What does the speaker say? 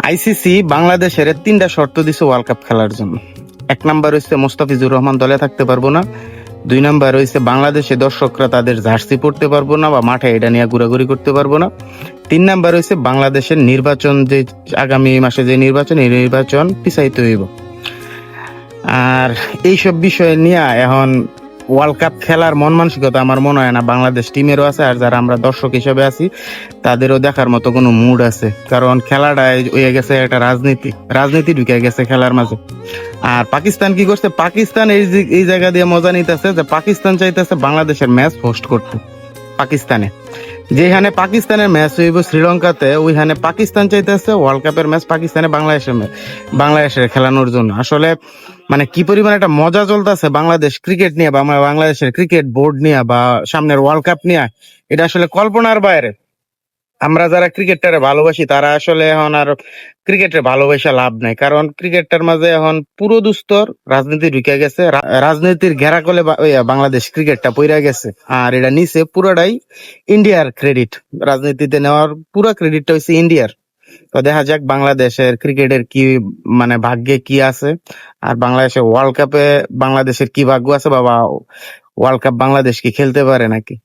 ICC বাংলাদেশের 3টা শর্ত দিছে ওয়ার্ল্ড কাপ খেলার জন্য। 1 নাম্বার হইছে মোস্তাফিজুর রহমান দলে থাকতে পারবো না। 2 নাম্বার হইছে বাংলাদেশে দর্শকরা তাদের জার্সি পড়তে পারবো না বা মাঠে এটা নিয়ে ঘোরাঘুরি করতে পারবো না। 3 নাম্বার হইছে বাংলাদেশের নির্বাচন, যে আগামী মাসে যে নির্বাচন, এই নির্বাচন পিছাইতে হইব। আর এইসব বিষয় নিয়ে এখন ওয়ার্ল্ড কাপ খেলার মন মানসিকতা আমার মনে হয় না বাংলাদেশ টিমেরও আছে, আর যারা আমরা দর্শক হিসেবে আছি তাদেরও দেখার মতো কোনো মুড আছে। কারণ খেলাটা হয়ে গেছে একটা রাজনীতি ঢুকে গেছে খেলার মাঝে। আর পাকিস্তান কি করছে? পাকিস্তান এই জায়গা দিয়ে মজা নিতেছে যে পাকিস্তান চাইতেছে বাংলাদেশের ম্যাচ হোস্ট করতে পাকিস্তানে। যেখানে পাকিস্তানের ম্যাচ হইব শ্রীলঙ্কাতে, ওইখানে পাকিস্তান চাইতেছে ওয়ার্ল্ড কাপের ম্যাচ পাকিস্তানে বাংলাদেশের খেলানোর জন্য। আসলে মানে কি পরিমাণ একটা মজা চলতেছে বাংলাদেশ ক্রিকেট নিয়ে বা বাংলাদেশের ক্রিকেট বোর্ড নিয়ে বা সামনের ওয়ার্ল্ড কাপ নিয়ে, এটা আসলে কল্পনার বাইরে। আমরা যারা ক্রিকেটটারে ভালোবাসি তারা আসলে এখন আর ক্রিকেটের ভালোবাসা লাভ নাই, কারণ ক্রিকেটটার মাঝে এখন পুরো দুস্তর রাজনীতি ঢুকে গেছে। রাজনীতির ঘেরা কলে বাংলাদেশ ক্রিকেটটা পইরা গেছে। আর এটা নিচে পুরোটাই ইন্ডিয়ার ক্রেডিট। রাজনীতিতে নেওয়ার পুরো ক্রেডিটটা হচ্ছে ইন্ডিয়ার। তো দেখা যাক বাংলাদেশের ক্রিকেটের কি মানে ভাগ্যে কি আছে, আর বাংলাদেশের ওয়ার্ল্ড কাপে বাংলাদেশের কি ভাগ্য আছে, বাবা ওয়ার্ল্ড কাপ বাংলাদেশ কি খেলতে পারে নাকি।